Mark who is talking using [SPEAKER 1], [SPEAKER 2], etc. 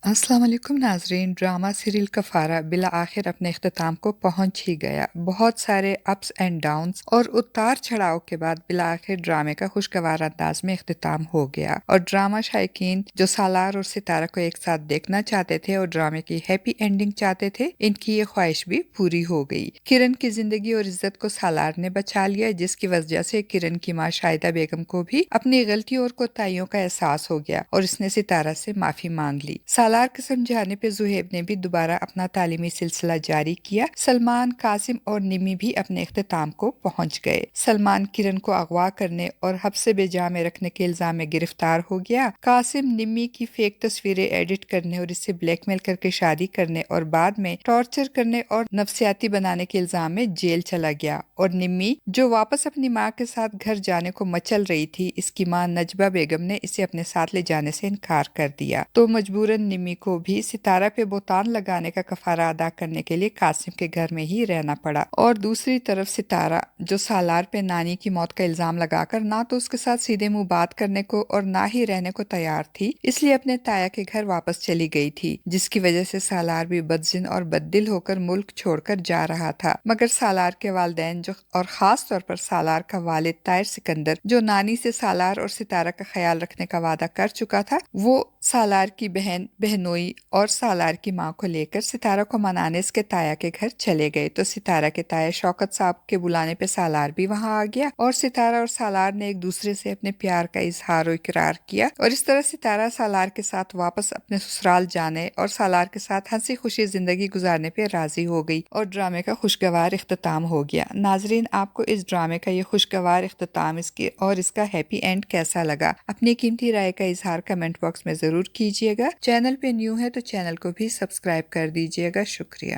[SPEAKER 1] السلام علیکم ناظرین، ڈرامہ سیریل کفارہ بالآخر اپنے اختتام کو پہنچ ہی گیا۔ بہت سارے اپس اینڈ ڈاؤنز اور اتار چڑھاؤ کے بعد بالآخر ڈرامے کا خوشگوار انداز میں اختتام ہو گیا، اور ڈرامہ شائقین جو سالار اور ستارہ کو ایک ساتھ دیکھنا چاہتے تھے اور ڈرامے کی ہیپی اینڈنگ چاہتے تھے، ان کی یہ خواہش بھی پوری ہو گئی۔ کرن کی زندگی اور عزت کو سالار نے بچا لیا، جس کی وجہ سے کرن کی ماں شاہدہ بیگم کو بھی اپنی غلطیوں اور کوتاہیوں کا احساس ہو گیا اور اس نے ستارہ سے معافی مانگ لی۔ سالار کے سمجھانے پہ زہیب نے بھی دوبارہ اپنا تعلیمی سلسلہ جاری کیا۔ سلمان، قاسم اور نمی بھی اپنے اختتام کو پہنچ گئے۔ سلمان کرن کو اغوا کرنے اور حبس بے جا میں رکھنے کے الزام میں گرفتار ہو گیا۔ قاسم نمی کی فیک تصویریں ایڈٹ کرنے اور اسے بلیک میل کر کے شادی کرنے اور بعد میں ٹارچر کرنے اور نفسیاتی بنانے کے الزام میں جیل چلا گیا، اور نمی جو واپس اپنی ماں کے ساتھ گھر جانے کو مچل رہی تھی، اس کی ماں نجبہ بیگم نے اسے اپنے ساتھ لے جانے سے انکار کر دیا، تو مجبوراً نمی کو بھی ستارہ پہ بہتان لگانے کا کفارہ ادا کرنے کے لیے قاسم کے گھر میں ہی رہنا پڑا۔ اور دوسری طرف ستارہ جو سالار پہ نانی کی موت کا الزام لگا کر نہ تو اس کے ساتھ سیدھے منہ بات کرنے کو اور نہ ہی رہنے کو تیار تھی، اس لیے اپنے تایا کے گھر واپس چلی گئی تھی، جس کی وجہ سے سالار بھی بدظن اور بددل ہو کر ملک چھوڑ کر جا رہا تھا۔ مگر سالار کے والدین اور خاص طور پر سالار کا والد طاہر سکندر، جو نانی سے سالار اور ستارہ کا خیال رکھنے کا وعدہ کر چکا تھا، وہ سالار کی بہن بہنوئی اور سالار کی ماں کو لے کر ستارہ کو منانے اس کے تایا کے گھر چلے گئے، تو ستارہ کے تایا شوکت صاحب کے بلانے پہ سالار بھی وہاں آ گیا، اور ستارہ اور سالار نے ایک دوسرے سے اپنے پیار کا اظہار و اقرار کیا، اور اس طرح ستارہ سالار کے ساتھ واپس اپنے سسرال جانے اور سالار کے ساتھ ہنسی خوشی زندگی گزارنے پہ راضی ہو گئی، اور ڈرامے کا خوشگوار اختتام ہو گیا۔ ناظرین، آپ کو اس ڈرامے کا یہ خوشگوار اختتام اس کا ہیپی اینڈ کیسا لگا؟ اپنی قیمتی رائے کا اظہار کمنٹ باکس میں ضرور کیجیے گا۔ چینل پہ نیو ہے تو چینل کو بھی سبسکرائب کر دیجیے گا۔ شکریہ۔